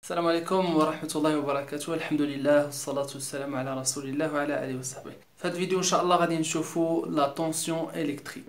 السلام عليكم ورحمة الله وبركاته. الحمد لله والصلاة والسلام على رسول الله وعلى آله وصحبه. في هذا الفيديو إن شاء الله غادي نشوفوا لا طونسيون إلكتريك.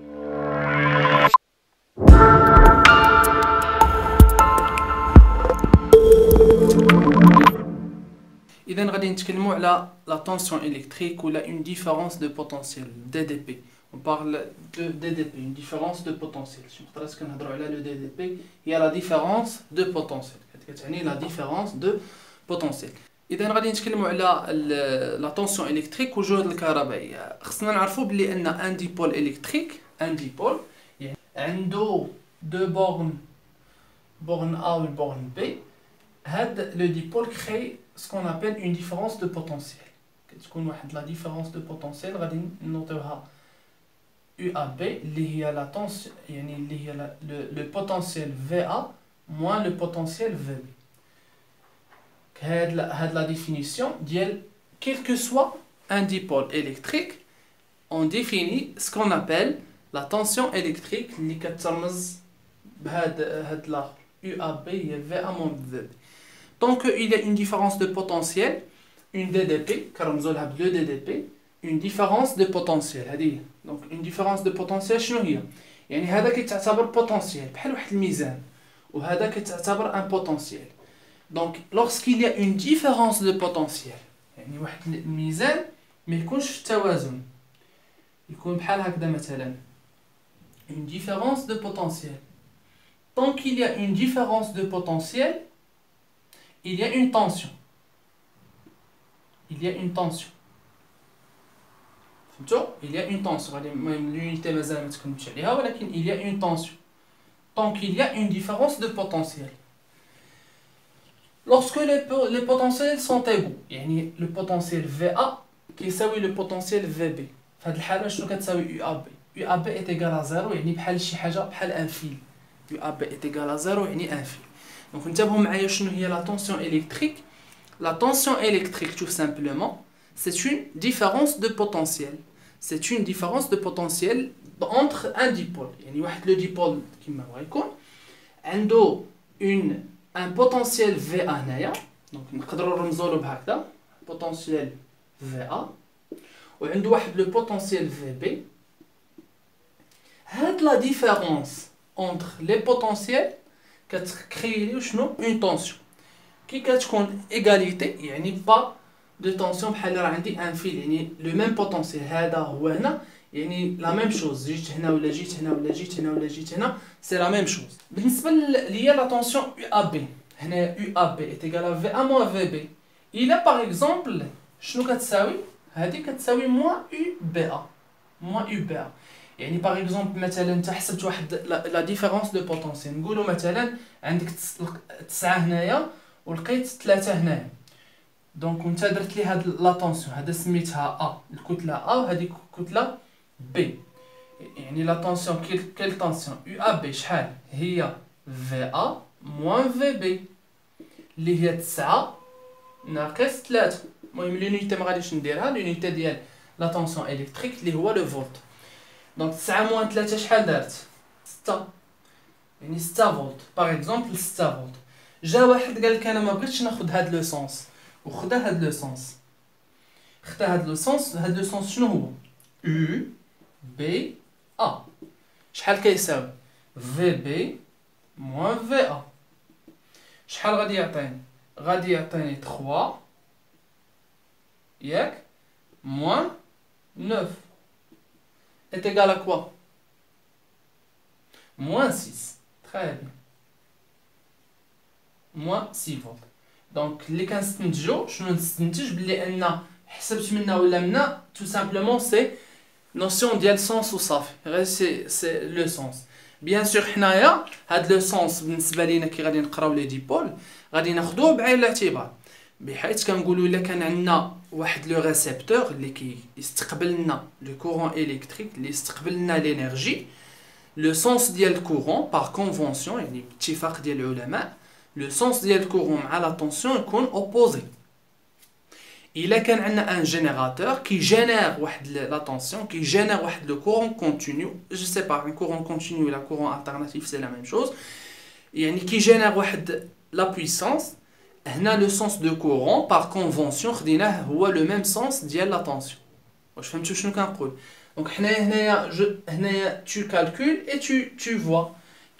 إذا غادي نتكلموا على لا طونسيون إلكتريك ولا une différence de potentiel DDP. On parle de DDP, une différence de potentiel. Si on parle de DDP, il y a la différence de potentiel. يعني la différence de potentiel. إذا غادي نتكلموا على la tension électrique والجهد الكهربائي. خصنا نعرفوا بلي أن un dipôle électrique, un dipôle يعني عنده deux bornes, borne A ou borne B. هاد le dipôle crée ce qu'on appelle une différence de potentiel. كتكون واحد la différence de potentiel غادي نوطيوها UAB اللي هي la tension يعني اللي هي le potentiel VA moins le potentiel VB. هاد la définition ديال quel que soit un dipôle électrique, on définit ce qu'on appelle la tension électrique اللي كترمز بهاد la UAB هي VA moins VB. Donc il y a une différence de potentiel, une DDP كنرمزوا لها ب DDP, une différence de potentiel. هذه donc une différence de potentiel شنو هي؟ يعني هذا كيتعتبر potentiel بحال واحد الميزان وهذا كيتعتبر un potentiel. Donc lorsqu'il y a une différence de potentiel يعني واحد الميزان ما يكونش في التوازن يكون بحال هكذا مثلا une différence de potentiel. Tant qu'il y a une différence de potentiel, il y a une tension. Il y a une tension. Il y a une tension. L'unité مازال ما تكلمتش عليها ولكن il y a une tension. Tant qu'il y a une différence de potentiel. Lorsque les potentiels sont égaux, يعني le potentiel VA كيساوي le potentiel VB. في هذه الحالة شنو كتساوي UAB؟ UAB est égal à 0 يعني بحال شي حاجة بحال ان فيل. UAB est égal à 0 يعني ان فيل. Donc انتبهوا معايا شنو هي la tension électrique. La tension électrique tout simplement, c'est une différence de potentiel. C'est une différence de potentiel entre un dipôle. يعني واحد le dipôle كيما بغا يكون عنده un potentiel VA هنايا دونك نقدروا نرمزوا له بهكذا potentiel VA وعنده واحد le potentiel VB. هاد la différence entre les potentiels كتكري لي شنو une tension. كي كتكون égalité يعني با de tension بحال راه عندي ان فيل يعني لو ميم بوتونسييل هذا هو هنا يعني لا ميم شوز جيت هنا ولا جيت هنا ولا جيت هنا ولا جيت هنا سي لا ميم شوز. بالنسبه ليا لا طونسيون UAB هنا UAB est égal à VA moins VB. il a par exemple شنو كتساوي هذه كتساوي moins UBA moins UBA. يعني باغ اكزومبل مثلا انت حسبت واحد لا ديفيرونس دو بوتونسييل نقولوا مثلا عندك 9 هنايا ولقيت 3 هنايا دونك وانت درت لي هاد لا طونسيون هذا سميتها A الكتله A وهذه الكتله B. يعني لا طونسيون كيل طونسيون UAB شحال هي VA moins VB اللي هي 9 ناقص 3. المهم لونيتي ما غاديش نديرها لونيتي ديال لا طونسيون الكتريك اللي هو لو فولت. دونك 9 موان 3 شحال دارت 6 يعني 6 فولت باغ اكزومبل 6 فولت. جا واحد قال لك انا ما بغيتش ناخذ هاد لو سونس وخدا هاد لو سونس خدا هاد لو سونس. هاد لو سونس شنو هو U B A شحال كيساوي VB moins VA شحال غادي يعطيني غادي يعطيني 3 ياك moins 9 est égal à quoi moins 6. Très bien. moins 6 فولت. دونك اللي كنستنتجو شنو نستنتج بلي ان حسبت منا ولا منا tout simplement c'est notion ديال سونس وصافي غير سي لو سونس. بيان سور حنايا هاد لو سونس بالنسبه لينا كي غادي نقراو لي ديبول غادي ناخذوه بعين الاعتبار بحيث كنقولوا الا كان عندنا واحد لو ريسبتور اللي كيستقبل لنا لو كورون الكتريك اللي يستقبل لنا لينيرجي لو سونس ديال الكورون باغ كونفونسيون يعني باتفاق ديال العلماء لو سونس ديال الكورون مع لا طونسيون يكون اوبوزي. الا كان عندنا ان جينيراتور كي جينير واحد لا طونسيون كي جينير واحد لو كورون كونتينيو جو سي با ان كورون كونتينيو ولا كورون التيرناتيف سي لا ميم شوز يعني كي جينير واحد لا بويسونس هنا لو سونس دو كورون باغ كونفونسيون خديناه هو لو ميم سونس ديال لا طونسيون. واش فهمتوا شنو كنقول؟ دونك هنايا tu calcules et tu vois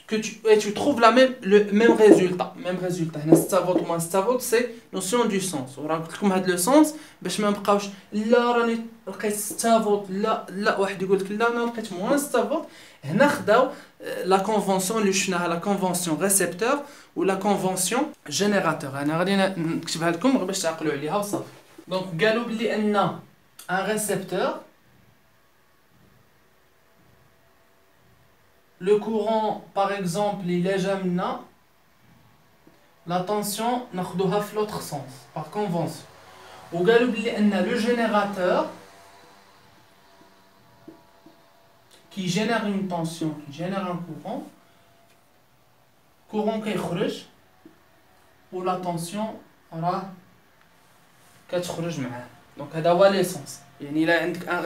que tu trouves le même résultat. هنا 6 فولت moins 6 فولت سي نوسيون دو سونس. وراه قلت لكم هاد لو سونس باش ما نبقاوش لا راني لقيت 6 فولت لا واحد يقول لك لا انا لقيت moins 6 فولت. هنا خداو لا كونفونسيون اللي شفناها، لا كونفونسيون ريسبتور ولا كونفونسيون جينيراتور. انا غادي نكتبها لكم غير باش تعقلوا عليها وصافي. دونك قالوا بلي ان ان ريسبتور le courant par exemple il est jamais la tension ناخذوها في l'autre sens par convention. وقالوا بلي ان le générateur qui génère une tension qui génère un courant كيخرج و la tension راه كتخرج معاه. دونك هذا هو ليسونس. يعني الا عندك ان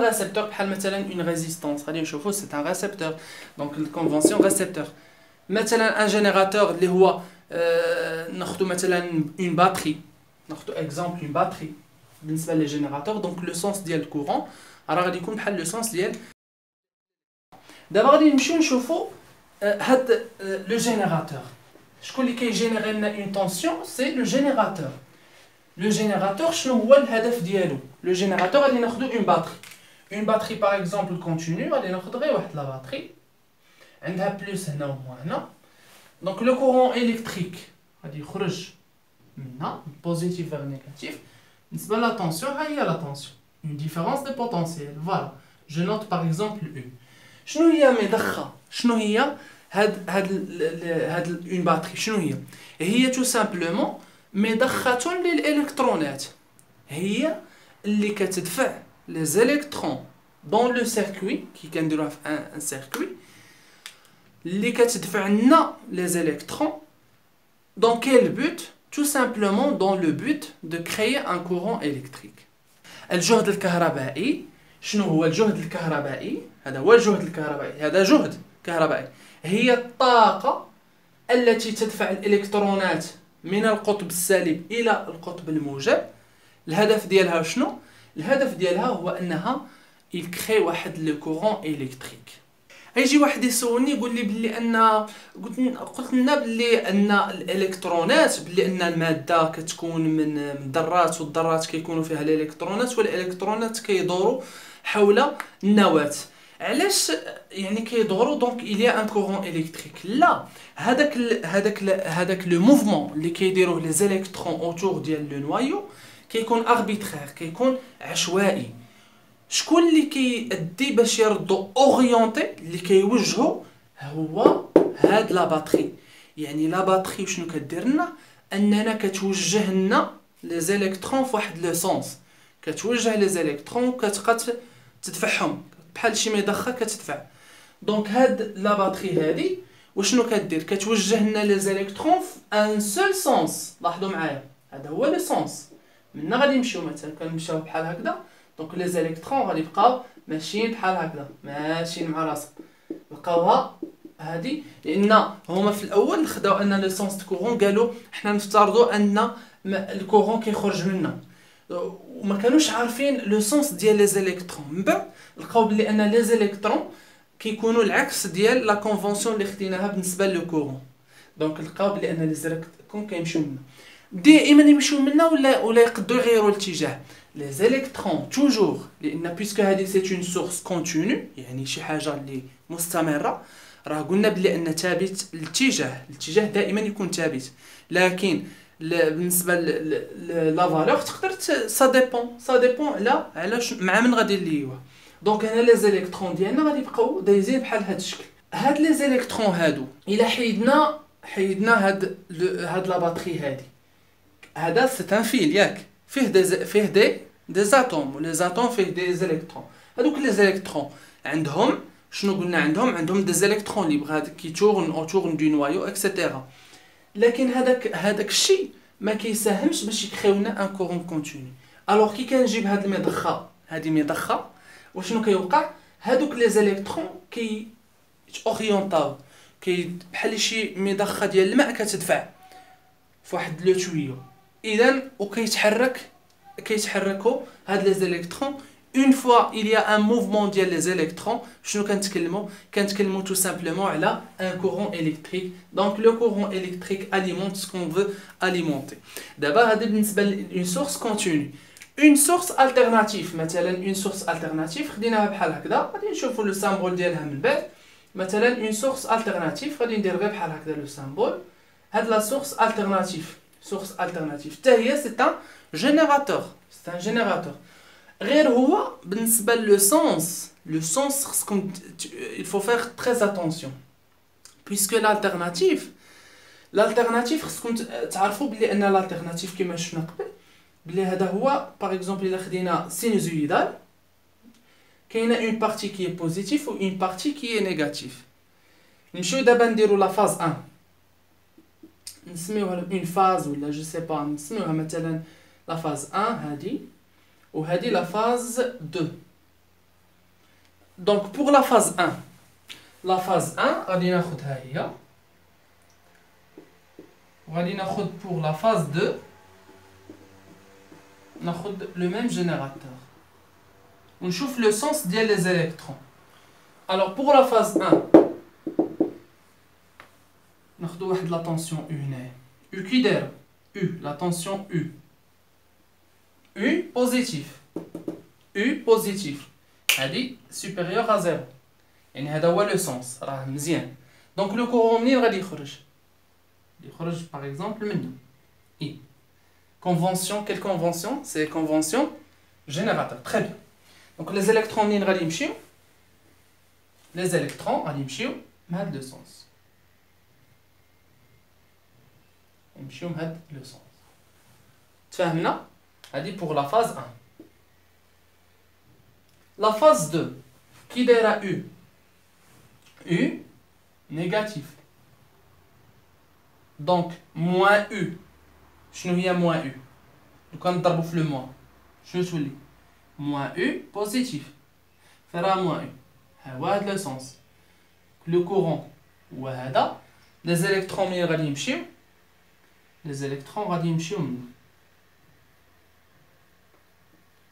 ريسبتور بحال مثلا اون ريزيستانس غادي نشوفوا سي ان ريسبتور. دونك الكونفونسيون ريسبتور. مثلا ان جينيراتور اللي هو ناخذ مثلا اون باتري، ناخذ اكزامبل اون باتري بالنسبه لي جينيراتور. دونك لو سونس ديال الكورون راه غادي يكون بحال لو سونس ديال. دابا غادي نمشيو نشوفوا هاد لو جينيراتور. شكون اللي كيجينيري لنا اون طونسيون؟ سي لو جينيراتور. لو جينيراتور شنو هو الهدف ديالو؟ لو جينيراتور غادي ناخذ اون باتري باغ اكزومبل كونتينيو، غادي ناخذ غير واحد لا باتري عندها بلوس هنا وموان هنا. دونك لو كورون الكتريك غادي يخرج منها بوزيتيف فيغ نيجاتيف. بالنسبه لا طونسيون ها هي لا طونسيون اون ديفيرونس دو بوتونسييل. فوالا جو نوت باغ اكزومبل او. شنو هي مضخه؟ شنو هي هاد اون باتري؟ شنو هي تو سامبلومون مضخة للإلكترونات. هي اللي كتدفع لي زيليكترون دون لو سيركوي كي كنديروها في ان سيركوي، اللي كتدفع لنا لي زيليكترون دون كيل بوت؟ tout simplement dans le but de créer un courant électrique. الجهد الكهربائي. شنو هو الجهد الكهربائي؟ هذا هو الجهد الكهربائي. هذا جهد كهربائي هي الطاقة التي تدفع الإلكترونات من القطب السالب إلى القطب الموجب. الهدف ديالها شنو؟ الهدف ديالها هو أنها يكري واحد لو كورون إلكتريك. يجي واحد يسولني يقول لي بلي ان قلت لنا بلي ان الالكترونات، بلي ان الماده كتكون من ذرات، والذرات كيكونوا فيها الالكترونات، والالكترونات كيدوروا حول النواه. علاش يعني كيدوروا؟ دونك إليا ان كورون الكتريك. لا، هذاك لو موفمون اللي كيديروه لي زيليكترون اوتور ديال لو نوايو كيكون اربيترير، كيكون عشوائي. شكون اللي كيأدي باش يردو اورينتي، اللي كيوجهو هو هاد لا باتري. يعني لا باتري شنو كدير لنا؟ اننا كتوجه لنا لي زيليكترون في واحد لو سونس، كتوجه لي زيليكترون وكتبقى تدفعهم بحال شي مضخه كتدفع. دونك هاد لا باتري هادي وشنو كدير؟ كتوجه لنا لي زيليكترون في ان سول سونس. لاحظوا معايا هذا هو لو سونس. منا غادي نمشيو مثلا كنمشيو بحال هكذا، دونك لي زيليكترون غادي يبقاو ماشيين بحال هكذا، ماشيين مع راسهم، بقاوها هادي. لان هما في الاول خداو ان لو سونس دو كورون، قالوا حنا نفترضوا ان الكورون كيخرج منا، وما كانوش عارفين لو سونس ديال لي زيليكترون. من بعد لقاو بلي ان لي زيليكترون كيكونوا العكس ديال لا كونفونسيون اللي خديناها بالنسبه لو كورون. دونك لقاو بلي ان لي زيليكترون كيمشيو منا، دائما يمشيو منا ولا يقدروا يغيروا الاتجاه. لي زيليكترون توجور، لان بيسكو هذه سي اون سورس كونتينيو، يعني شي حاجه اللي مستمره. راه قلنا بلي ان ثابت الاتجاه دائما يكون ثابت، لكن بالنسبه لا فالور تقدر سا ديبون على مع من غادي ليوه. دونك هنا لي زيليكترون ديالنا غادي يبقاو دايزين بحال هذا الشكل. هاد لي زيليكترون هادو الا حيدنا هاد لا باتري هادي، هذا سي ان فيل ياك فيه دي زاتوم، ولي زاتوم فيه دي زيليكترون. هادوك لي زيليكترون عندهم شنو قلنا؟ عندهم دي زيليكترون ليبر كي تورن اوتور دو نوايو اكسيتيرا. لكن هذاك الشيء ما كيساهمش باش يكريو لنا ان كورون كونتينيو. الوغ كي كنجيب هاد المضخه، هادي مضخه، وشنو كيوقع؟ هادوك لي زيليكترون كي اورينطاو، بحال شي مضخه ديال الماء كتدفع فواحد لو تويو اذا كيتحركوا هاد لي زيليكترون اون فوا il y a un mouvement ديال لي زيليكترون. شنو كنتكلموا tout simplement على un courant électrique. donc le courant électrique alimente ce qu'on veut alimenter. دابا هذا بالنسبه لune source continue. une source alternative مثلا une source alternative خديناها بحال هكذا غادي نشوفوا لو سامبول ديالها من بعد. مثلا une source alternative غادي ندير غير بحال هكذا لو سامبول. هاد لا source alternative حتى هي c'est un générateur. غير هو بالنسبه لو سونس خصكم il faut faire très attention puisque l'alternative خصكم تعرفوا بلي ان l'alternative كما شفنا قبل بلي هذا هو باغ اكزومبل الا خدينا سينوزويدال كاينه اون بارتي كي بوزيتيف و اون بارتي كي نيجاتيف. نمشيو دابا نديرو لا فاز 1 نسميوها اون فاز ولا جو سي با نسميوها مثلا لا فاز 1 هادي وهذه la phase 2. donc pour la phase 1 غادي ناخذها هي وغادي ناخذ pour la phase 2 ناخذ le même générateur ونشوف le sens ديال les électrons. alors pour la phase 1 ناخذ واحد la tension U هنا U كي داير U la tension U positif هذه supérieur à 0 يعني هذا هو لو سونس راه مزيان. دونك لو كورون منين غادي يخرج باغ اكزومبل منه اي convention. quelle convention? c'est convention générateur. très bien. donc les électrons منين غادي يمشيو les électrons غادي يمشيو من هاد لو سونس يمشيو من هاد لو سونس. تفاهمنا؟ هذه pour la phase 1. la phase 2 qui دايره U négatif. donc moins U. شنو هي moins U؟ لو كان نضربو في لو موان شنو تولي؟ moins U positif. فرا moins U. ها هو هاد لو سونس. لو كورون هو هذا. لي زيليكترون منين غادي يمشيو؟ لي زيليكترون غادي يمشيو منه.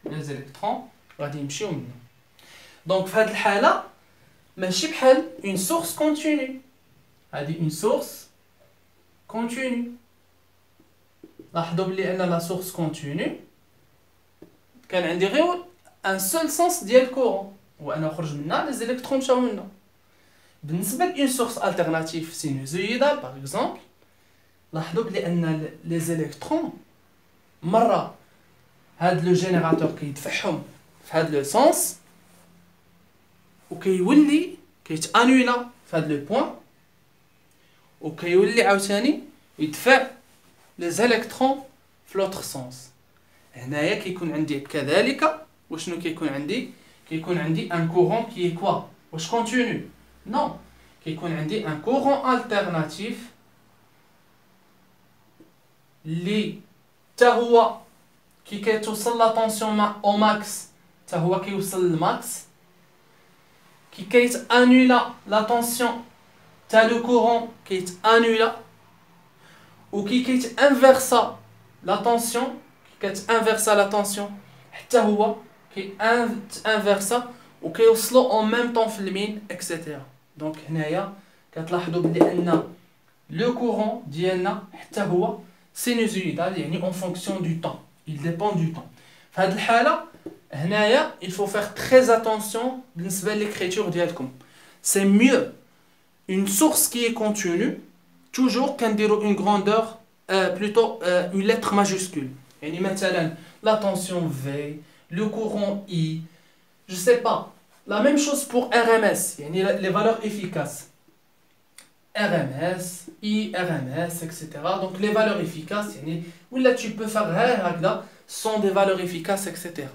les électrons غادي يمشيو منه. دونك في هذه الحاله ماشي بحال une source continue. هذه une source continue. لاحظوا بلي ان لا source continue كان عندي غير un seul sens ديال الكورون هو انا خرج منها les électrons مشاو منها. بالنسبه ل une source alternative sinusoïdale par exemple لاحظوا بلي ان les électrons مره هاد لو جينيراتور كيدفعهم في هاد لو سونس وكيولي كيتانولا في هاد لو بوين وكيولي عاوتاني يدفع لي زيليكترون في لوتر سونس. هنايا كيكون عندي كذلك وشنو كيكون عندي ان كورون كي كوا واش كونتينيو نو كيكون عندي ان كورون التيرناتيف لي حتى هو كي كتوصل لا طونسيون او ماكس حتى هو كيوصل للماكس كي كيتانولا لا طونسيون تاع لو كورون كيتانولا وكي كيتانفيرسا لا طونسيون حتى هو كيتانفيرسا وكيوصلوا اون ميم طون في المين اكسيتيرا. دونك هنايا كتلاحظوا بلي ان لو كورون ديالنا حتى هو سينوزويدال يعني اون فونكسيون دو طون. il dépend du temps. في هذه الحالة هنايا il faut faire très attention بالنسبة للإكريتور ديالكم. c'est mieux une source qui est continue toujours كنديرو une grandeur plutôt une lettre majuscule. يعني مثلا la tension V, le courant I, je sais pas. la même chose pour RMS يعني les valeurs efficaces. RMS, IRMS, etc. Donc les valeurs efficaces, là tu peux faire sont des valeurs efficaces, etc.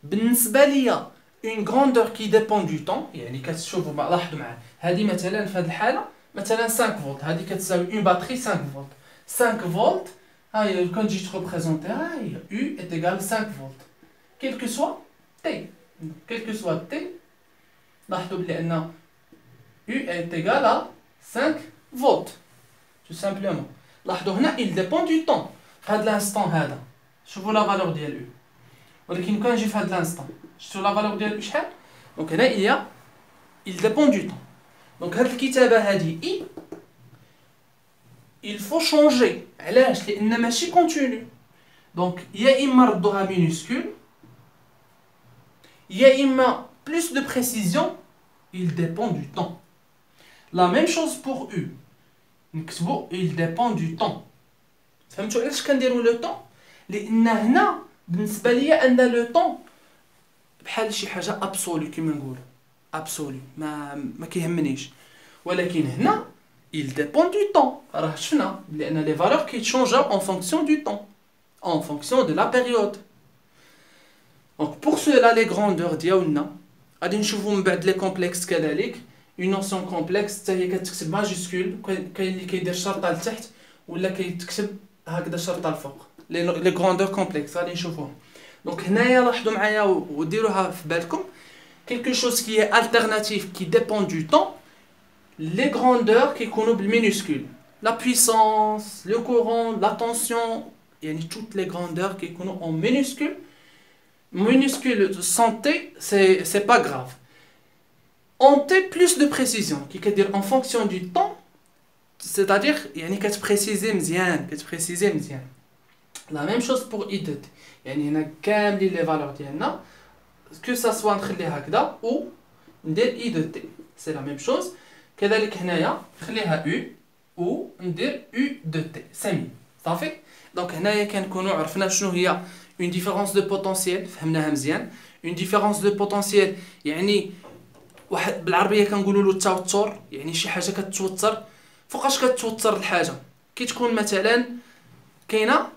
بالنسبة ليا une grandeur qui dépend du temps يعني كتشوفوا لاحظوا معايا هذه مثلا في هذه الحالة مثلا 5 فولت هذه كتساوي une batterie 5 فولت 5 فولت هاي كون جيت ريبريزونتي هاي U est égal 5 فولت quel que soit T لاحظوا بلي ان U est égal à 5 volts tout simplement. لاحظوا هنا il dépend du temps في هذا الانستون هذا شوفوا لا فالور ديال او ولكن كان نجي في هذا الانستون شفتوا لا فالور ديال او شحال دونك هنا il dépend du temps دونك هذه الكتابه هذه اي il faut changer علاش لان ماشي كونتينيو دونك يا اما ردوها مينوسكول يا اما plus de précision il dépend du temps la même chose pour u نكتبوا il dépend du temps فهمتوا علاش كنديروا لو طون لان هنا بالنسبه ليا ان لو طون بحال شي حاجه ابسولو كيما نقولوا ابسولو ما كيهمنيش ولكن هنا il dépend du temps راه شفنا لان لي فالور كيتشونجاو en fonction du temps en fonction de la période donc pour cela les grandeurs ديالنا غادي نشوفوا من بعد لي كومبلكس كذلك une notion complexe حتى هي كتكتب ماجيسكول كاين اللي كيدير شرطه لتحت ولا كيتكتب هكذا شرطه الفوق لي غراندور كومبلكس غادي نشوفوهم دونك هنايا لاحظوا معايا وديروها في بالكم quelque chose qui est alternatif qui dépend du temps les grandeurs كيكونوا بالمينوسكول la puissance le courant la tension يعني toutes les grandeurs كيكونوا en minuscule minuscule santé c'est pas grave en T plus de précision qui veut dire en fonction du temps c'est-à-dire يعني كتبريسيزي مزيان la même chose pour I de T يعني هنا كاملين لي فالور ديالنا que ça soit نخليها هكذا ou ندير I de T c'est la même chose كذلك هنايا نخليها U ou ندير U de T سامي صافي دونك هنايا كنكونوا عرفنا شنو هي une différence de potentiel فهمناها مزيان une différence de potentiel يعني واحد بالعربيه كنقولوا له التوتر يعني شي حاجه كتوتر فوقاش كتوتر الحاجه كي تكون مثلا كاينه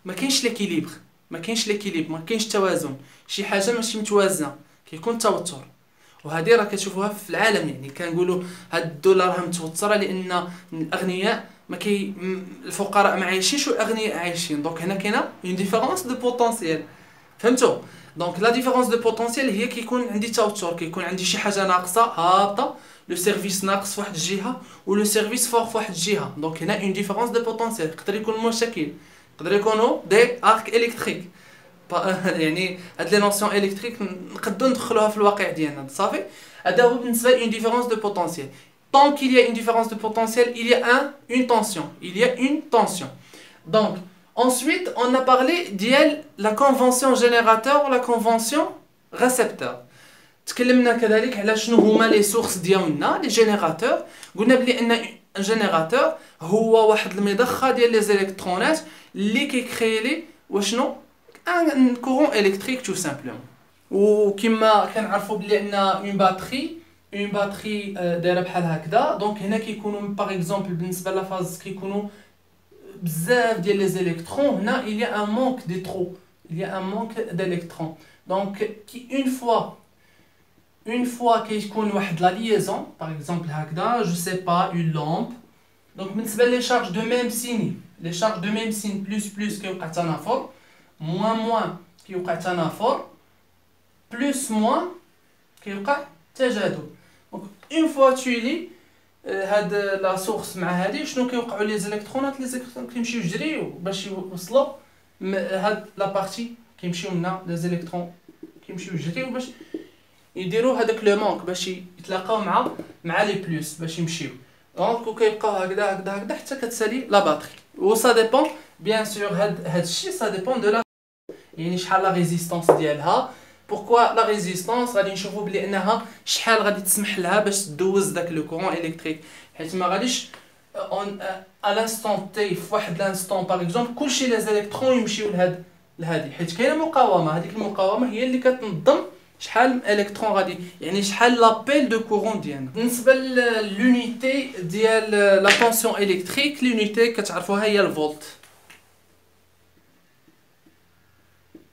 ما كاينش ليكيليبر ما كاينش توازن شي حاجه ماشي متوازنه كيكون توتر وهذه راه كتشوفوها في العالم يعني كنقولوا هاد الدولار راه متوتره لان الاغنياء الفقراء ما عايشينش والاغنياء عايشين دونك هنا كاينه اون ديفيرونس دو بوتونسييل فهمتوا دونك لا ديفيرونس دو بوتونسييل هي كيكون عندي توتر كيكون عندي شي حاجه ناقصه هابطه لو سيرفيس ناقص في واحد الجهه ولو سيرفيس فور في واحد الجهه دونك هنا اون ديفيرونس دو بوتونسييل يقدر يكون مشكل يقدر يكونوا دي ارك الكتريك يعني هاد لي نوسيون الكتريك نقدروا ندخلوها في الواقع ديالنا صافي هذا هو بالنسبه لون ديفيرونس دو بوتونسييل tant qu'il y a une différence de potentiel il y a une tension donc ensuite on a parlé de la convention générateur ou la convention récepteur تكلمنا كذلك على شنو هما لي سورس ديالنا لي جينيراتور قلنا بلي ان جينيراتور هو واحد المضخه ديال لي زيليكترونات اللي كيكري لي وشنو ان كورون الكتريك تو سامبلومون وكما كنعرفوا بلي ان اون باتري دايره بحال هكذا دونك هنا كيكونوا باغ اكزومبل بالنسبه لافاز كيكونوا بزاف ديال لي زيليكترون هنا il y a un manque de trop il y a un manque d'électrons donc une fois كيكون واحد لا liaison par exemple هكذا je sais pas une lampe donc بالنسبه لي charges de même signe les charges de même signe plus كيوقع تنافر moins كيوقع تنافر plus moins كيوقع تجاذب donc une fois tu lis هاد لا سورس مع هادي شنو كيوقعوا لي زيليكترونات كيمشيو يجريو باش يوصلوا هاد لا بارتي كيمشيو لنا لي زيليكترون كيمشيو يجريو باش يديروا هذاك لو مونك باش يتلاقاو مع لي بلس باش يمشيو دونك وكيبقاو هكذا حتى كتسالي لا باتري و سا ديبون بيان سور هاد الشيء سا ديبون دو لا يعني شحال لا ريزيستانس ديالها pourquoi la résistance غادي نشوفوا بلي انها شحال غادي تسمح لها باش تدوز داك لو كورون الكتريك حيت ما غاديش ا لانستون تي في واحد لانستون باغ اكزومبل كلشي لي زيليكترون يمشيو لهادي حيت كاينه مقاومه هذيك المقاومه هي اللي كتنظم شحال الكترون غادي يعني شحال لابيل دو كورون ديالنا بالنسبه للونيتي ديال لا طونسيون الكتريك لونيتي كتعرفوها هي الفولت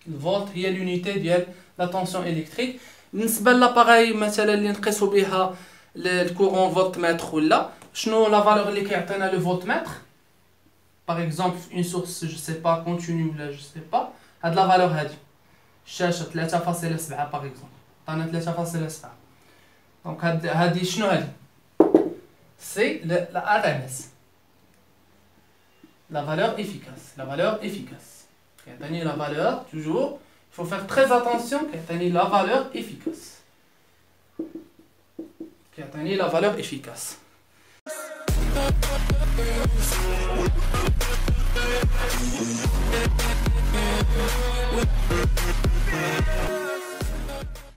الفولت هي لونيتي ديال لا طونسيون الكتريك بالنسبه لاباراي مثلا اللي نقيسوا بها الكورون فولت متر ولا شنو لا فالور اللي كيعطينا لو فولت متر باغ اكزومبل في اون سورس جو سي با كونتينيو ولا جو سي با هاد لا فالور هادي الشاشه 3.7 باغ اكزومبل عطانا 3.7 دونك هادي شنو هادي سي لا ار ام اس la valeur efficace. La valeur efficace. La valeur, toujours, il faut faire très attention. La valeur efficace. La valeur efficace.